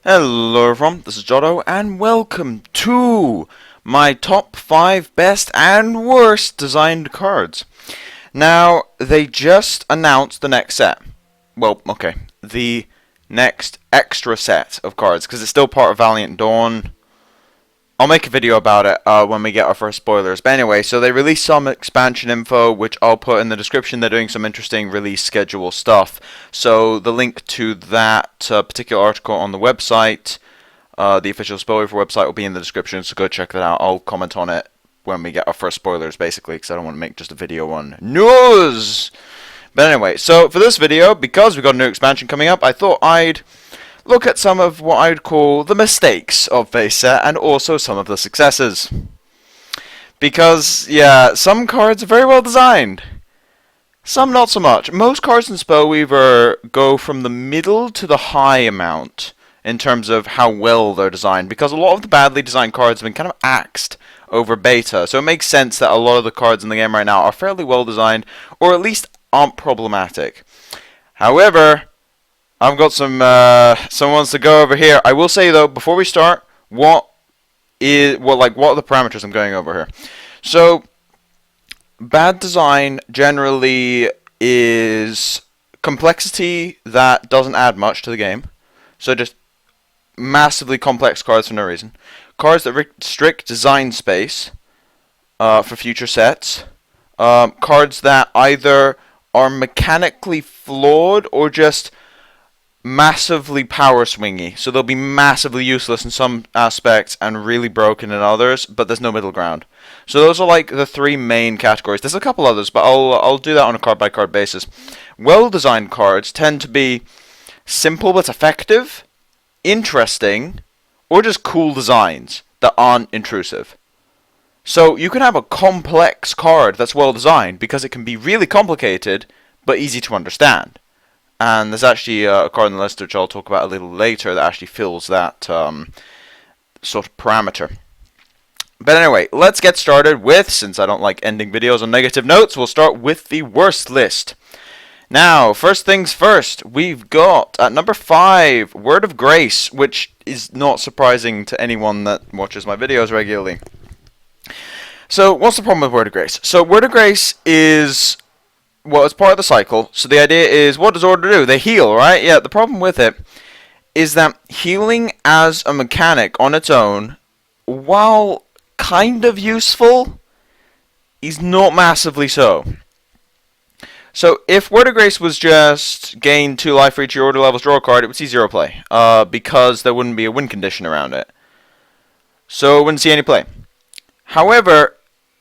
Hello everyone, this is Jotto, and welcome to my top 5 best and worst designed cards. Now, they just announced the next set. Well, okay, the next extra set of cards, because it's still part of Valiant Dawn. I'll make a video about it when we get our first spoilers. But anyway, so they released some expansion info, which I'll put in the description. They're doing some interesting release schedule stuff. So the link to that particular article on the website, the official Spellweaver website, will be in the description. So go check that out. I'll comment on it when we get our first spoilers, basically, because I don't want to make just a video on news. But anyway, so for this video, because we've got a new expansion coming up, I thought I'd look at some of what I'd call the mistakes of base set and also some of the successes. Because, yeah, some cards are very well designed. Some not so much. Most cards in Spellweaver go from the middle to the high amount in terms of how well they're designed, because a lot of the badly designed cards have been kind of axed over beta. So it makes sense that a lot of the cards in the game right now are fairly well designed, or at least aren't problematic. However, I've got some ones to go over here. I will say though, before we start, what are the parameters I'm going over here? So, bad design generally is complexity that doesn't add much to the game. So just massively complex cards for no reason. Cards that restrict design space for future sets. Cards that either are mechanically flawed or just massively power swingy, so they'll be massively useless in some aspects and really broken in others, but there's no middle ground. So those are like the three main categories. There's a couple others, but I'll do that on a card by card basis. Well designed cards tend to be simple but effective, interesting, or just cool designs that aren't intrusive. So you can have a complex card that's well designed because it can be really complicated but easy to understand. And there's actually a card on the list which I'll talk about a little later that actually fills that sort of parameter. But anyway, let's get started with, since I don't like ending videos on negative notes, we'll start with the worst list. Now, first things first, we've got at number 5, Word of Grace, which is not surprising to anyone that watches my videos regularly. So, what's the problem with Word of Grace? So, Word of Grace is, well, it's part of the cycle. So the idea is, what does Order do? They heal, right? Yeah, the problem with it is that healing as a mechanic on its own, while kind of useful, is not massively so. So if Word of Grace was just gain 2 life for each of your order levels, draw a card, it would see 0 play, because there wouldn't be a win condition around it. So it wouldn't see any play. However,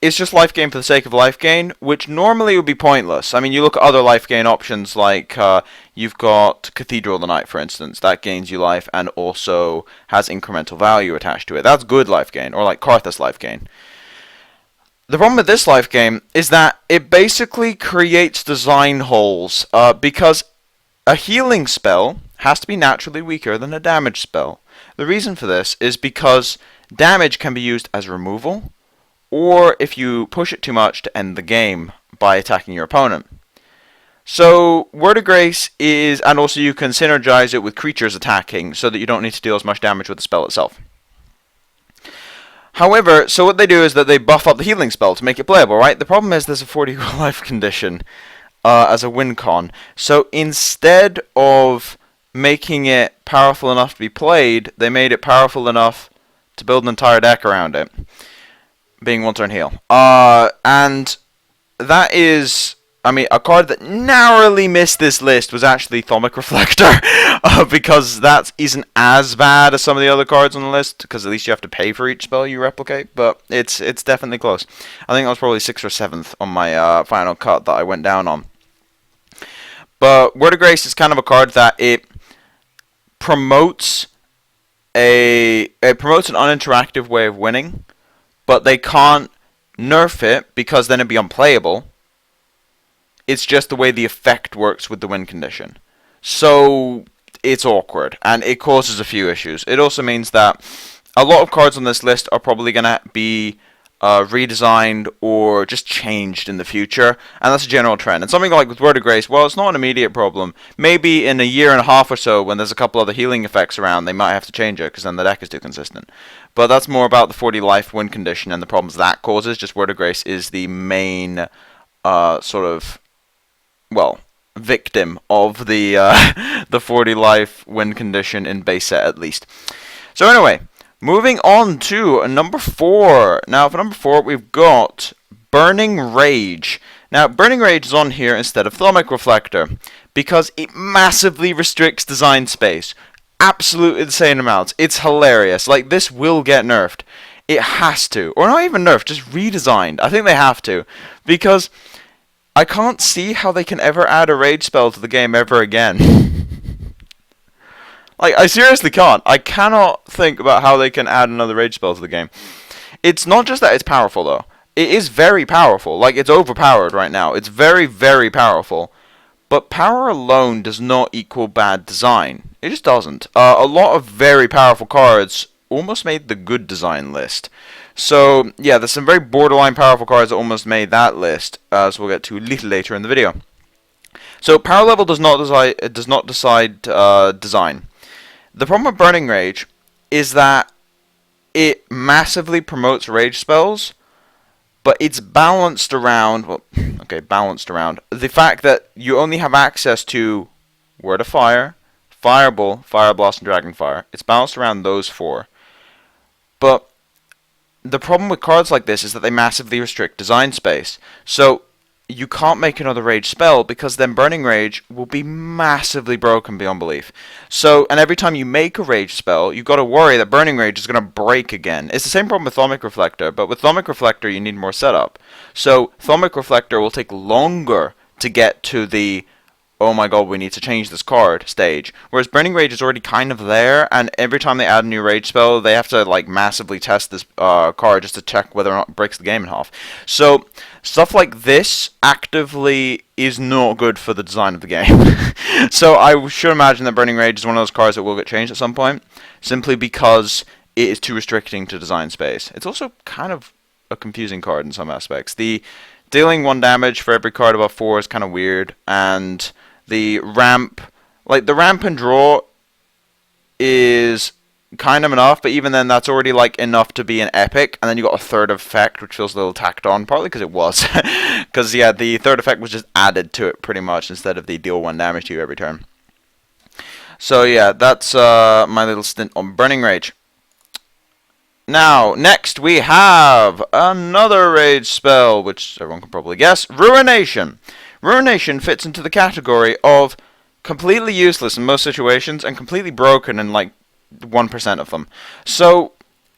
it's just life gain for the sake of life gain, which normally would be pointless. I mean, you look at other life gain options like you've got Cathedral of the Night, for instance. That gains you life and also has incremental value attached to it. That's good life gain, or like Karthus life gain. The problem with this life gain is that it basically creates design holes, because a healing spell has to be naturally weaker than a damage spell. The reason for this is because damage can be used as removal, or if you push it too much to end the game by attacking your opponent. So Word of Grace is, and also you can synergize it with creatures attacking so that you don't need to deal as much damage with the spell itself. However, so what they do is that they buff up the healing spell to make it playable, right? The problem is there's a 40 life condition as a win con. So instead of making it powerful enough to be played, they made it powerful enough to build an entire deck around it, being 1 turn heal. And that is, I mean, a card that narrowly missed this list was actually Thaumic Reflector, because that isn't as bad as some of the other cards on the list, because at least you have to pay for each spell you replicate, but it's definitely close. I think I was probably 6th or 7th on my final cut that I went down on. But Word of Grace is kind of a card that it promotes an uninteractive way of winning, but they can't nerf it because then it'd be unplayable. It's just the way the effect works with the win condition. So it's awkward, and it causes a few issues. It also means that a lot of cards on this list are probably going to be redesigned or just changed in the future, and that's a general trend. And something like with Word of Grace, well, it's not an immediate problem. Maybe in a year and a half or so, when there's a couple other healing effects around, they might have to change it, because then the deck is too consistent. But that's more about the 40 life win condition and the problems that causes. Just Word of Grace is the main sort of, well, victim of the the 40 life win condition in base set, at least. So anyway, moving on to number 4. Now, for number 4, we've got Burning Rage. Now, Burning Rage is on here instead of Thaumic Reflector because it massively restricts design space. Absolute insane amounts. It's hilarious. Like, this will get nerfed. It has to. Or not even nerfed, just redesigned. I think they have to. Because I can't see how they can ever add a rage spell to the game ever again. Like, I seriously can't. I cannot think about how they can add another rage spell to the game. It's not just that it's powerful, though. It is very powerful. Like, it's overpowered right now. It's very, very powerful. But power alone does not equal bad design. It just doesn't. A lot of very powerful cards almost made the good design list. So, yeah, there's some very borderline powerful cards that almost made that list, as we'll get to a little later in the video. So, power level does not decide design. The problem with Burning Rage is that it massively promotes rage spells, but it's balanced around, well, okay, balanced around the fact that you only have access to Word of Fire, Fireball, Fire Blast, and Dragonfire. It's balanced around those 4. But the problem with cards like this is that they massively restrict design space. So you can't make another rage spell because then Burning Rage will be massively broken beyond belief. So, and every time you make a rage spell, you've got to worry that Burning Rage is going to break again. It's the same problem with Thaumic Reflector, but with Thaumic Reflector you need more setup. So Thaumic Reflector will take longer to get to the oh my god, we need to change this card stage. Whereas Burning Rage is already kind of there, and every time they add a new rage spell, they have to like massively test this card just to check whether or not it breaks the game in half. So stuff like this actively is not good for the design of the game. So I should imagine that Burning Rage is one of those cards that will get changed at some point, simply because it is too restricting to design space. It's also kind of a confusing card in some aspects. The dealing 1 damage for every card above 4 is kind of weird, and the ramp, like the ramp and draw is kind of enough, but even then that's already like enough to be an epic, and then you got a third effect which feels a little tacked on, partly because it was, because yeah, the third effect was just added to it pretty much instead of the deal 1 damage to you every turn. So yeah, that's my little stint on Burning Rage. Now, next we have another rage spell, which everyone can probably guess, Ruination. Ruination fits into the category of completely useless in most situations and completely broken in like 1% of them. So,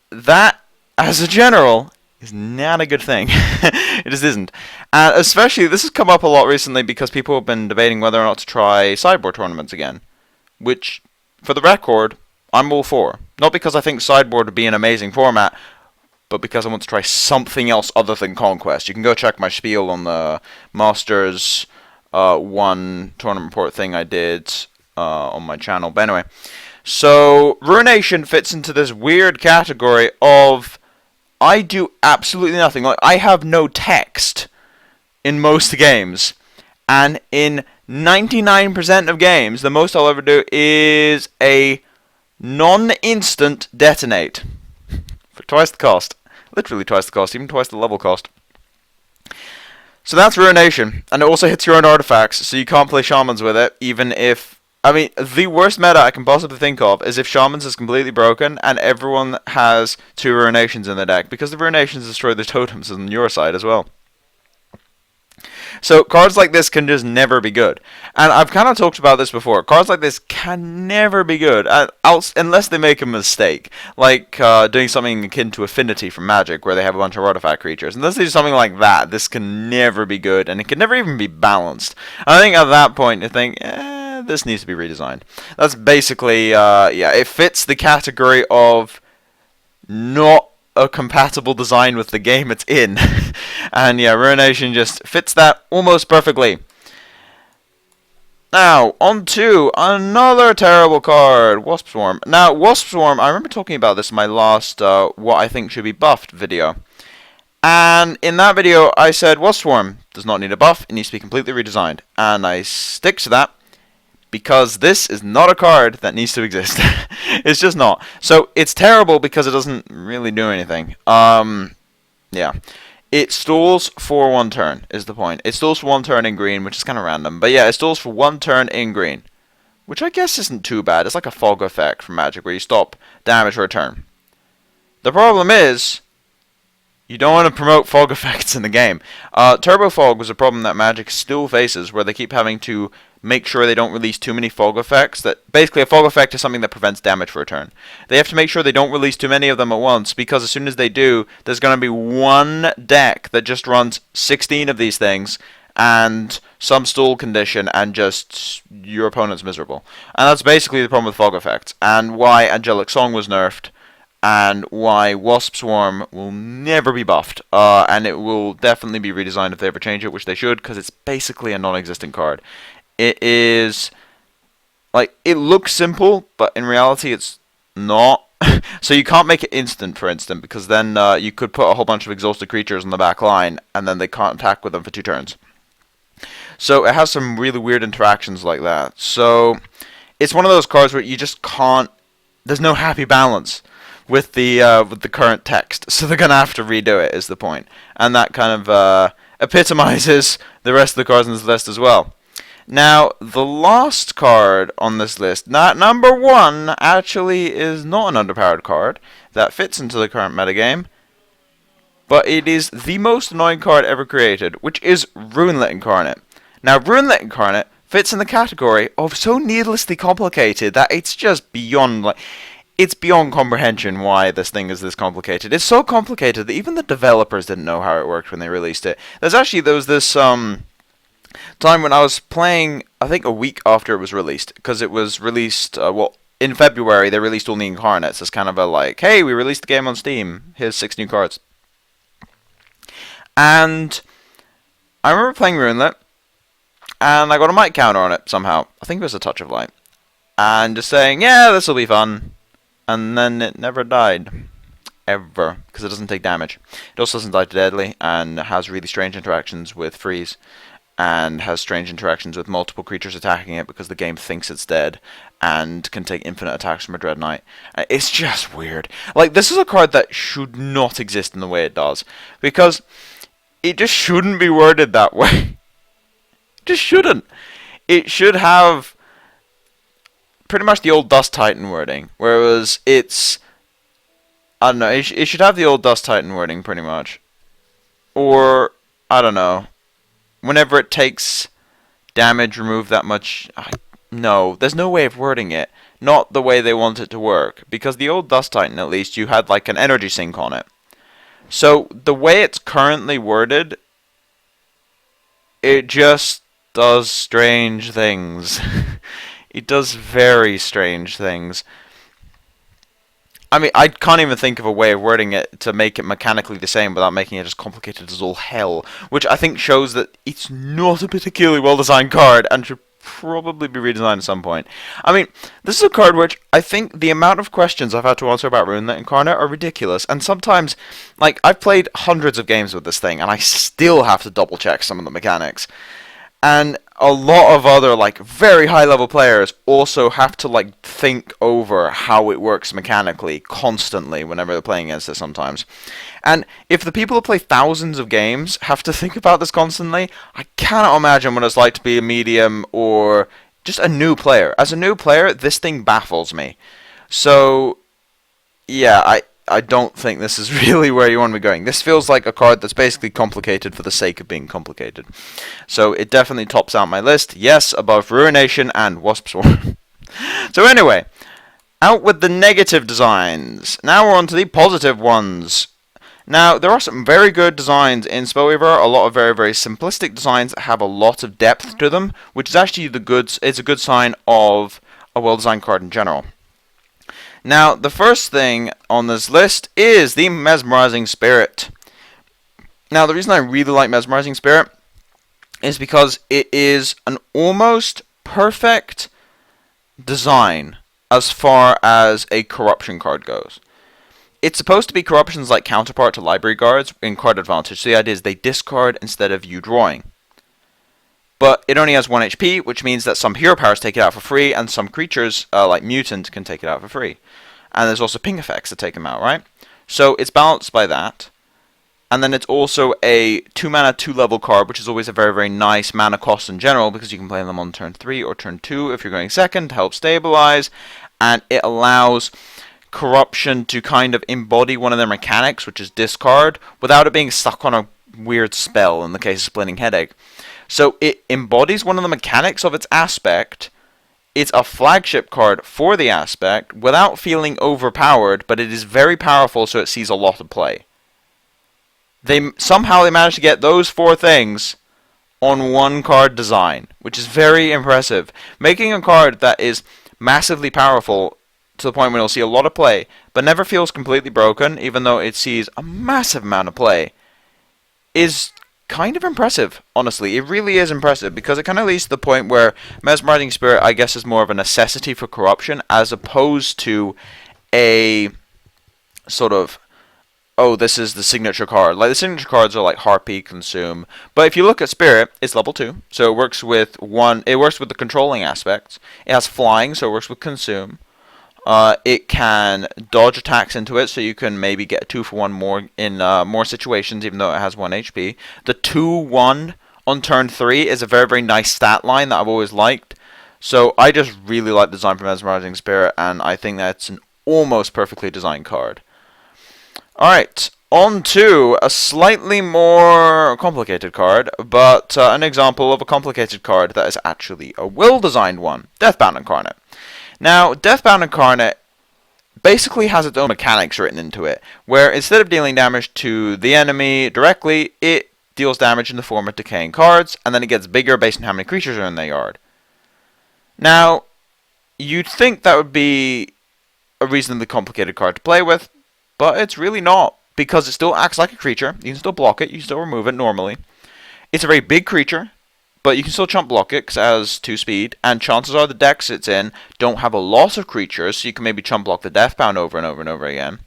that, as a general, is not a good thing. It just isn't. And especially, this has come up a lot recently because people have been debating whether or not to try sideboard tournaments again. Which, for the record, I'm all for. Not because I think sideboard would be an amazing format, but because I want to try something else other than Conquest. You can go check my spiel on the Masters 1 tournament report thing I did on my channel. But anyway, so Ruination fits into this weird category of I do absolutely nothing. Like, I have no text in most games, and in 99% of games, the most I'll ever do is a non-instant detonate for twice the cost. Literally twice the cost, even twice the level cost. So that's Ruination, and it also hits your own artifacts, so you can't play Shamans with it, even if... I mean, the worst meta I can possibly think of is if Shamans is completely broken and everyone has 2 Ruinations in their deck, because the Ruinations destroy the totems on your side as well. So cards like this can just never be good. And I've kind of talked about this before. Cards like this can never be good, unless they make a mistake. Like doing something akin to Affinity from Magic, where they have a bunch of artifact creatures. Unless they do something like that, this can never be good, and it can never even be balanced. And I think at that point, you think, this needs to be redesigned. That's basically, yeah, it fits the category of not a compatible design with the game it's in. And yeah, Ruination just fits that almost perfectly. Now, on to another terrible card, Wasp Swarm. Now, Wasp Swarm, I remember talking about this in my last what I think should be buffed video. And in that video, I said, well, Swarm does not need a buff. It needs to be completely redesigned. And I stick to that because this is not a card that needs to exist. It's just not. So it's terrible because it doesn't really do anything. Yeah. It stalls for 1 turn, is the point. It stalls for 1 turn in green, which is kind of random. But yeah, it stalls for 1 turn in green, which I guess isn't too bad. It's like a fog effect from Magic, where you stop damage for a turn. The problem is, you don't want to promote fog effects in the game. Turbo Fog was a problem that Magic still faces, where they keep having to make sure they don't release too many fog effects. That basically, a fog effect is something that prevents damage for a turn. They have to make sure they don't release too many of them at once, because as soon as they do, there's going to be one deck that just runs 16 of these things, and some stall condition, and just your opponent's miserable. And that's basically the problem with fog effects, and why Angelic Song was nerfed, and why Wasp Swarm will never be buffed, and it will definitely be redesigned if they ever change it, which they should, because it's basically a non-existent card. It is, like, it looks simple, but in reality it's not. So you can't make it instant, for instance, because then you could put a whole bunch of exhausted creatures on the back line, and then they can't attack with them for 2 turns. So it has some really weird interactions like that. So it's one of those cards where you just can't, there's no happy balance with the current text, so they're gonna have to redo it, is the point, and that kind of epitomizes the rest of the cards on this list as well. Now, the last card on this list, not number 1, actually is not an underpowered card that fits into the current metagame, but it is the most annoying card ever created, which is Runelet Incarnate. Now, Runelet Incarnate fits in the category of so needlessly complicated that it's just beyond, like, it's beyond comprehension why this thing is this complicated. It's so complicated that even the developers didn't know how it worked when they released it. There was this time when I was playing, I think a week after it was released, because it was released, well, in February they released all the Incarnates as kind of a like, hey, we released the game on Steam, here's 6 new cards. And I remember playing Runelet, and I got a might counter on it somehow. I think it was a Touch of Light. And just saying, yeah, this will be fun. And then it never died. Ever. Because it doesn't take damage. It also doesn't die to deadly, and has really strange interactions with freeze. And has strange interactions with multiple creatures attacking it because the game thinks it's dead. And can take infinite attacks from a Dread Knight. It's just weird. Like, this is a card that should not exist in the way it does. Because it just shouldn't be worded that way. It just shouldn't. It should have pretty much the old Dust Titan wording, whereas it's, I don't know, it should have the old Dust Titan wording pretty much, or I don't know, whenever it takes damage, remove that much. No, there's no way of wording it, not the way they want it to work, because the old Dust Titan, at least, you had like an energy sink on it. So the way it's currently worded, it just does strange things. It does very strange things. I mean, I can't even think of a way of wording it to make it mechanically the same without making it as complicated as all hell, which I think shows that it's not a particularly well-designed card and should probably be redesigned at some point. I mean, this is a card which I think the amount of questions I've had to answer about Runelet Incarnate are ridiculous, and sometimes, like, I've played hundreds of games with this thing, and I still have to double-check some of the mechanics. And a lot of other, like, very high-level players also have to, like, think over how it works mechanically constantly whenever they're playing against it sometimes. And if the people who play thousands of games have to think about this constantly, I cannot imagine what it's like to be a medium or just a new player. As a new player, this thing baffles me. So, yeah, I don't think this is really where you want to be going. This feels like a card that's basically complicated for the sake of being complicated. So it definitely tops out my list. Yes, above Ruination and Wasp Swarm. So anyway, out with the negative designs. Now we're on to the positive ones. Now, there are some very good designs in Spellweaver, a lot of very, very simplistic designs that have a lot of depth to them, which is actually it's a good sign of a well-designed card in general. Now, the first thing on this list is the Mesmerizing Spirit. Now, the reason I really like Mesmerizing Spirit is because it is an almost perfect design as far as a corruption card goes. it's supposed to be Corruption's like counterpart to Library Guards in card advantage. So the idea is they discard instead of you drawing. But it only has 1 HP, which means that some hero powers take it out for free, and some creatures, like Mutant, can take it out for free. And there's also ping effects that take them out, right? So it's balanced by that. And then it's also a 2-mana, 2-level card, which is always a very, very nice mana cost in general, because you can play them on turn 3 or turn 2 if you're going second to help stabilize. And it allows Corruption to kind of embody one of their mechanics, which is discard, without it being stuck on a weird spell in the case of Splitting Headache. So it embodies one of the mechanics of its aspect. It's a flagship card for the aspect without feeling overpowered, but it is very powerful, so it sees a lot of play. Somehow they managed to get those 4 things on one card design, which is very impressive. Making a card that is massively powerful to the point where you'll see a lot of play, but never feels completely broken, even though it sees a massive amount of play, is kind of impressive, honestly. It really is impressive, because it kind of leads to the point where Mesmerizing Spirit, I guess, is more of a necessity for Corruption, as opposed to a sort of, oh, this is the signature card. Like, the signature cards are like Harpy, Consume. But if you look at Spirit, it's level 2, so it works with the controlling aspects. It has flying, so it works with Consume. It can dodge attacks into it, so you can maybe get a 2-for-1 more in more situations, even though it has 1 HP. The 2-1 on turn 3 is a very, very nice stat line that I've always liked. So I just really like the design for Mesmerizing Spirit, and I think that's an almost perfectly designed card. Alright, on to a slightly more complicated card, but an example of a complicated card that is actually a well-designed one. Deathbound Incarnate. Now, Deathbound Incarnate basically has its own mechanics written into it, where instead of dealing damage to the enemy directly, it deals damage in the form of decaying cards, and then it gets bigger based on how many creatures are in their yard. Now, you'd think that would be a reasonably complicated card to play with, but it's really not, because it still acts like a creature. You can still block it, you can still remove it normally. It's a very big creature, but you can still chump block it because it has 2 speed, and chances are the decks it's in don't have a lot of creatures, so you can maybe chump block the Deathbound over and over and over again.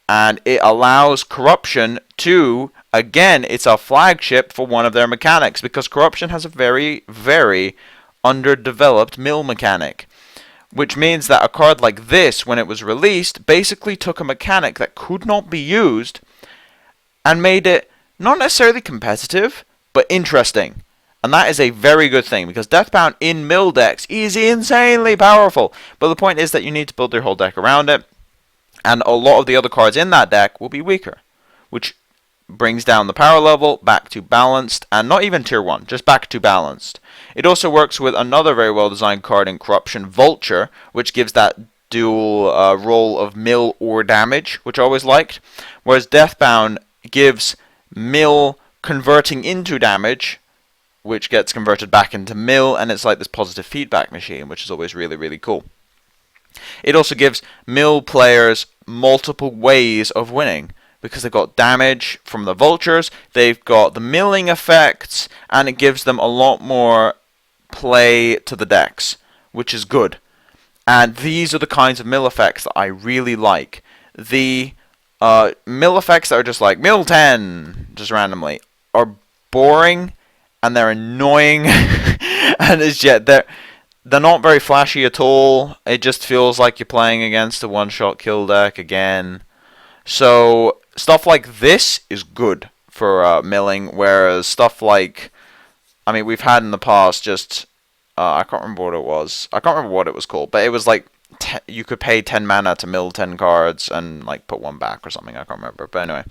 And it allows Corruption to, again, it's a flagship for one of their mechanics, because Corruption has a very, very underdeveloped mill mechanic. Which means that a card like this, when it was released, basically took a mechanic that could not be used and made it not necessarily competitive, but interesting. And that is a very good thing, because Deathbound in mill decks is insanely powerful. But the point is that you need to build your whole deck around it, and a lot of the other cards in that deck will be weaker, which brings down the power level back to balanced, and not even tier 1, just back to balanced. It also works with another very well designed card in Corruption, Vulture, which gives that dual role of mill or damage, which I always liked, whereas Deathbound gives mill converting into damage, which gets converted back into mill, and it's like this positive feedback machine, which is always really, really cool. It also gives mill players multiple ways of winning, because they've got damage from the vultures, they've got the milling effects, and it gives them a lot more play to the decks, which is good. And these are the kinds of mill effects that I really like. The mill effects that are just like mill 10, just randomly, are boring, and they're annoying, and they're not very flashy at all. It just feels like you're playing against a one-shot kill deck again. So stuff like this is good for milling, whereas stuff like, I mean, we've had in the past just, I can't remember what it was. I can't remember what it was called, but it was like, you could pay 10 mana to mill 10 cards and like put 1 back or something. I can't remember, but anyway.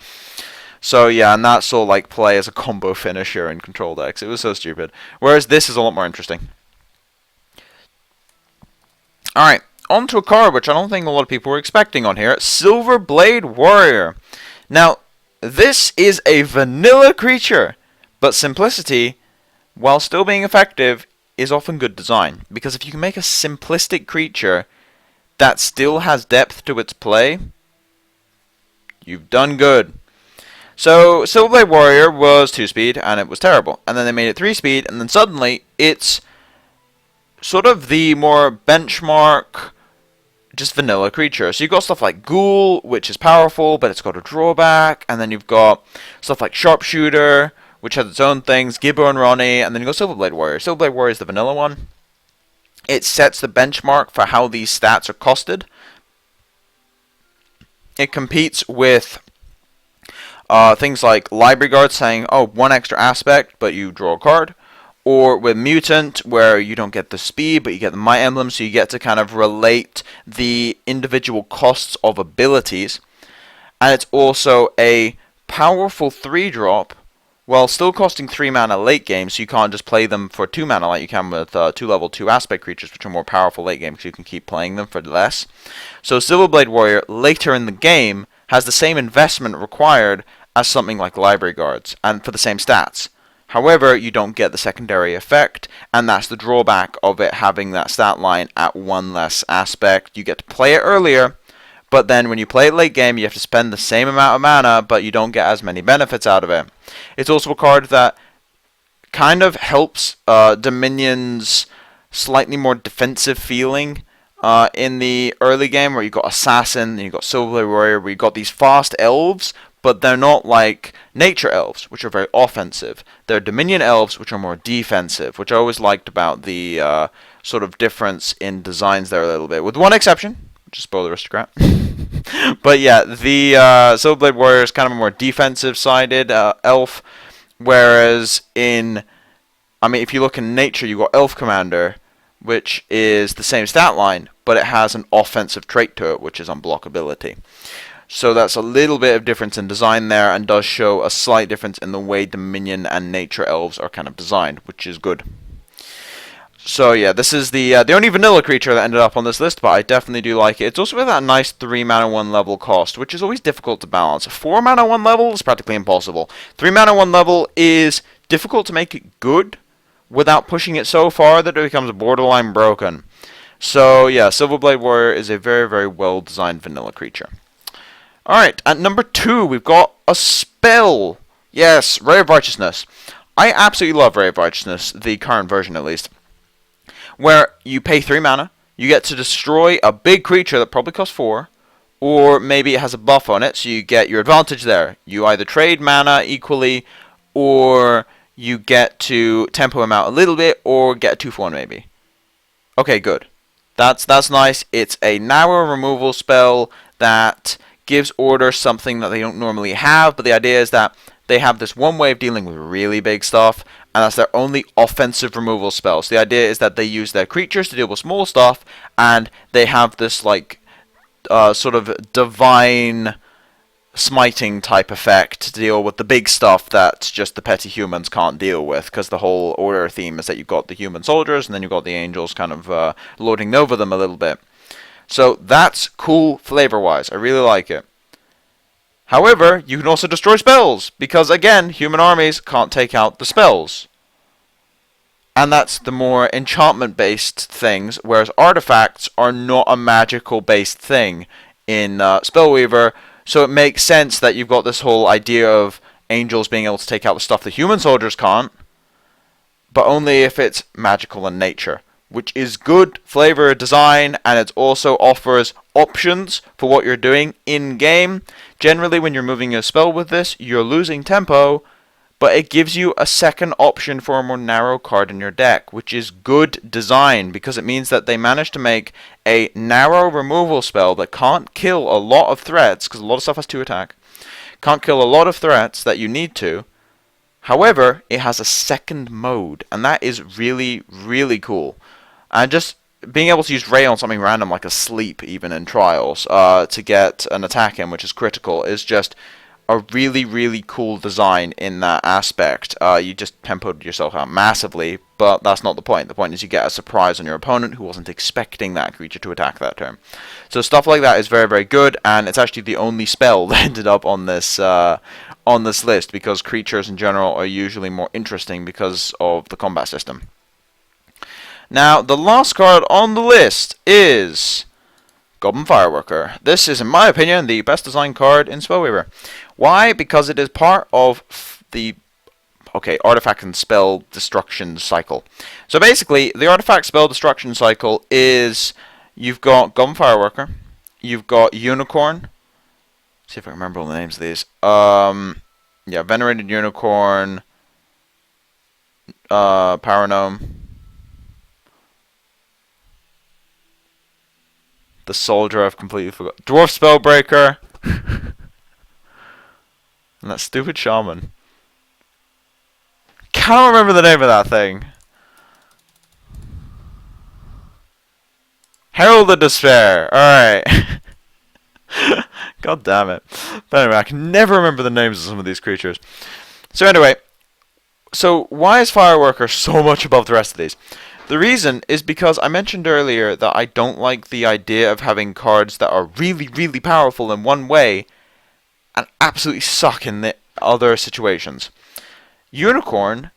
So yeah, and that sort of like play as a combo finisher in control decks. It was so stupid. Whereas this is a lot more interesting. Alright, on to a card which I don't think a lot of people were expecting on here. Silver Blade Warrior. Now, this is a vanilla creature, but simplicity, while still being effective, is often good design. Because if you can make a simplistic creature that still has depth to its play, you've done good. So, Silver Blade Warrior was 2 speed, and it was terrible. And then they made it 3 speed, and then suddenly, it's sort of the more benchmark just vanilla creature. So you've got stuff like Ghoul, which is powerful, but it's got a drawback, and then you've got stuff like Sharpshooter, which has its own things, Gibbo and Ronnie, and then you go Silverblade Warrior. Silverblade Warrior is the vanilla one. It sets the benchmark for how these stats are costed. It competes with things like Library Guard saying, oh, 1 extra aspect, but you draw a card. Or with Mutant, where you don't get the speed, but you get the Might Emblem, so you get to kind of relate the individual costs of abilities. And it's also a powerful 3-drop, while still costing 3 mana late game, so you can't just play them for 2 mana like you can with 2 level 2 aspect creatures, which are more powerful late game, because you can keep playing them for less. So Silverblade Warrior, later in the game, has the same investment required as something like Library Guards, and for the same stats. However, you don't get the secondary effect, and that's the drawback of it having that stat line at 1 less aspect. You get to play it earlier, but then when you play it late game, you have to spend the same amount of mana, but you don't get as many benefits out of it. It's also a card that kind of helps Dominion's slightly more defensive feeling in the early game, where you've got Assassin, and you've got Silverblade Warrior, where you've got these fast elves, but they're not like nature elves, which are very offensive. They're Dominion elves, which are more defensive, which I always liked about the sort of difference in designs there a little bit, with one exception, which is Spoiler Aristocrat. But yeah, the Silverblade Warrior is kind of a more defensive-sided elf, whereas in, I mean, if you look in nature, you've got Elf Commander, which is the same stat line, but it has an offensive trait to it, which is unblockability. So that's a little bit of difference in design there, and does show a slight difference in the way Dominion and Nature Elves are kind of designed, which is good. So yeah, this is the only vanilla creature that ended up on this list, but I definitely do like it. It's also with that nice 3 mana 1 level cost, which is always difficult to balance. 4 mana 1 level is practically impossible. 3 mana 1 level is difficult to make it good without pushing it so far that it becomes borderline broken. So yeah, Silverblade Warrior is a very, very well designed vanilla creature. Alright, at number 2, we've got a spell. Yes, Ray of Righteousness. I absolutely love Ray of Righteousness, the current version at least, where you pay 3 mana, you get to destroy a big creature that probably costs 4, or maybe it has a buff on it, so you get your advantage there. You either trade mana equally, or you get to tempo him out a little bit, or get a 2-for-1 maybe. Okay, good. That's nice. It's a narrow removal spell that gives Order something that they don't normally have, but the idea is that they have this one way of dealing with really big stuff, and that's their only offensive removal spell. So the idea is that they use their creatures to deal with small stuff, and they have this like sort of divine smiting type effect to deal with the big stuff that just the petty humans can't deal with, because the whole Order theme is that you've got the human soldiers, and then you've got the angels kind of lording over them a little bit. So that's cool flavor-wise. I really like it. However, you can also destroy spells, because again, human armies can't take out the spells. And that's the more enchantment-based things, whereas artifacts are not a magical-based thing in Spellweaver, so it makes sense that you've got this whole idea of angels being able to take out the stuff the human soldiers can't, but only if it's magical in nature, which is good flavor design, and it also offers options for what you're doing in-game. Generally, when you're moving a spell with this, you're losing tempo, but it gives you a second option for a more narrow card in your deck, which is good design, because it means that they managed to make a narrow removal spell that can't kill a lot of threats, because a lot of stuff has 2 attack, can't kill a lot of threats that you need to. However, it has a second mode, and that is really, really cool. And just being able to use Ray on something random like a sleep, even in Trials, to get an attack in, which is critical, is just a really, really cool design in that aspect. You just tempoed yourself out massively, but that's not the point. The point is you get a surprise on your opponent who wasn't expecting that creature to attack that turn. So stuff like that is very, very good, and it's actually the only spell that ended up on this list, because creatures in general are usually more interesting because of the combat system. Now, the last card on the list is Goblin Fireworker. This is, in my opinion, the best designed card in Spellweaver. Why? Because it is part of the artifact and spell destruction cycle. So basically, the artifact spell destruction cycle is You've got Goblin Fireworker. You've got Unicorn. See if I can remember all the names of these. Yeah, Venerated Unicorn, Power Gnome, the Soldier. I've completely forgot. Dwarf Spellbreaker, and that stupid Shaman. Can't remember the name of that thing. Herald of Despair. All right. God damn it. But anyway, I can never remember the names of some of these creatures. So anyway, so why is Fireworker so much above the rest of these? The reason is because I mentioned earlier that I don't like the idea of having cards that are really, really powerful in one way and absolutely suck in the other situations. Unicorn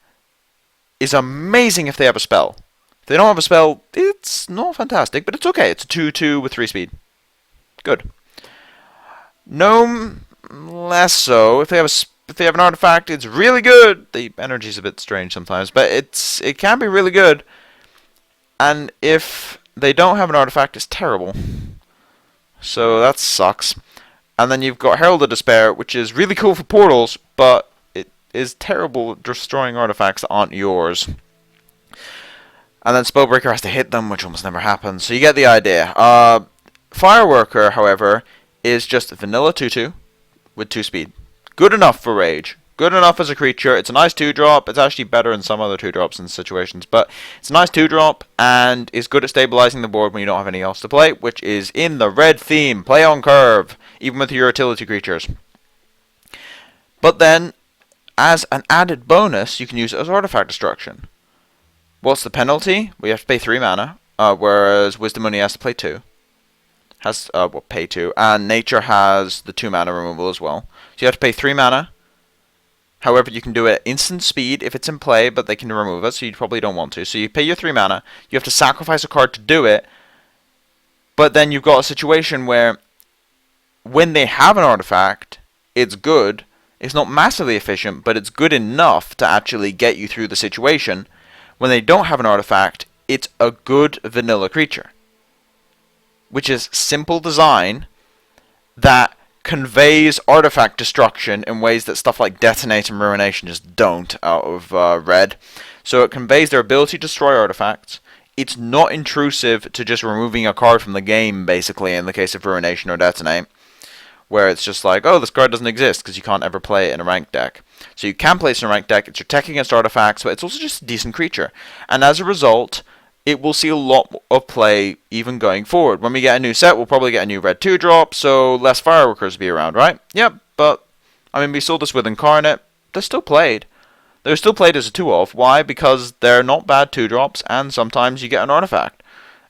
is amazing if they have a spell. If they don't have a spell, it's not fantastic, but it's okay. It's a 2/2 with 3 speed. Good. Gnome, less so. If they have an artifact, it's really good. The energy's a bit strange sometimes, but it can be really good. And if they don't have an artifact, it's terrible. So that sucks. And then you've got Herald of Despair, which is really cool for portals, but it is terrible at destroying artifacts that aren't yours. And then Spellbreaker has to hit them, which almost never happens. So you get the idea. Fireworker, however, is just vanilla 2/2 with 2 speed. Good enough for Rage. Good enough as a creature. It's a nice 2-drop. It's actually better than some other 2-drops in situations. But it's a nice 2-drop and is good at stabilizing the board when you don't have anything else to play, which is in the red theme. Play on curve, even with your utility creatures. But then, as an added bonus, you can use it as artifact destruction. What's the penalty? We have to pay 3 mana, whereas Wisdom only has to play 2. Pay 2. And Nature has the 2 mana removal as well. So you have to pay 3 mana. However, you can do it at instant speed if it's in play, but they can remove it, so you probably don't want to. So you pay your 3 mana, you have to sacrifice a card to do it, but then you've got a situation where when they have an artifact, it's good. It's not massively efficient, but it's good enough to actually get you through the situation. When they don't have an artifact, it's a good vanilla creature, which is simple design that conveys artifact destruction in ways that stuff like Detonate and Ruination just don't out of red. So it conveys their ability to destroy artifacts. It's not intrusive to just removing a card from the game, basically, in the case of Ruination or Detonate, where it's just like, oh, this card doesn't exist because you can't ever play it in a ranked deck. So you can play it in a ranked deck. It's your tech against artifacts, but it's also just a decent creature. And as a result, it will see a lot of play even going forward. When we get a new set, we'll probably get a new red 2-drop, so less Fireworkers will be around, right? Yep, but, I mean, we saw this with Incarnate. They're still played. They're still played as a 2-off. Why? Because they're not bad 2-drops, and sometimes you get an artifact.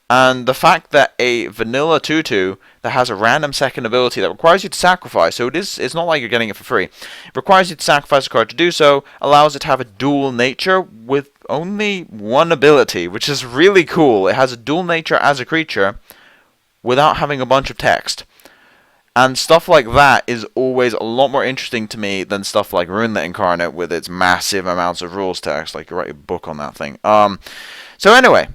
And the fact that a vanilla 2/2 that has a random second ability that requires you to sacrifice, so it's not like you're getting it for free. It requires you to sacrifice a card to do so, allows it to have a dual nature with only one ability, which is really cool. It has a dual nature as a creature without having a bunch of text. And stuff like that is always a lot more interesting to me than stuff like Runelet Incarnate with its massive amounts of rules text. Like, you write a book on that thing. So anyway,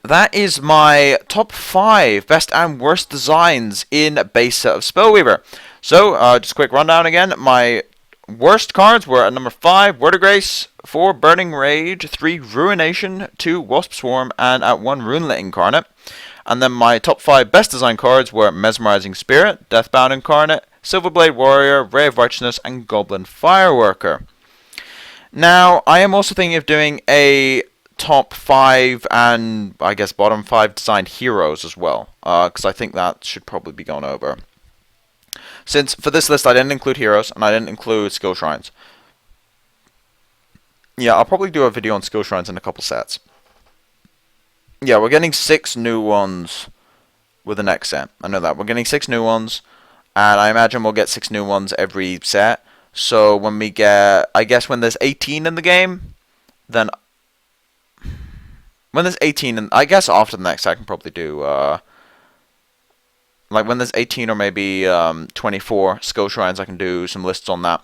that is my top 5 best and worst designs in base set of Spellweaver. So, just a quick rundown again. My worst cards were at number 5, Word of Grace, 4, Burning Rage, 3, Ruination, 2, Wasp Swarm, and at 1, Runelet Incarnate. And then my top 5 best design cards were Mesmerizing Spirit, Deathbound Incarnate, Silverblade Warrior, Ray of Righteousness, and Goblin Fireworker. Now, I am also thinking of doing a top 5 and I guess bottom 5 designed heroes as well, because I think that should probably be gone over. Since for this list I didn't include heroes and I didn't include skill shrines. Yeah, I'll probably do a video on skill shrines in a couple sets. Yeah, we're getting 6 new ones with the next set. I know that. We're getting 6 new ones, and I imagine we'll get 6 new ones every set. So when we get, I guess when there's 18 in the game, then when there's 18, and I guess after the next I can probably do, like when there's 18 or maybe 24 skill shrines, I can do some lists on that.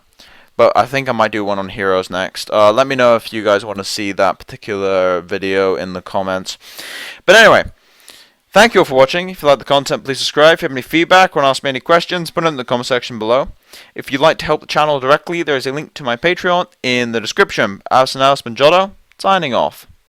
But I think I might do one on heroes next. Let me know if you guys want to see that particular video in the comments. But anyway, Thank you all for watching. If you like the content, please subscribe. If you have any feedback or want to ask me any questions, put it in the comment section below. If you'd like to help the channel directly, there is a link to my Patreon in the description. As for now, it's been Jotto, signing off.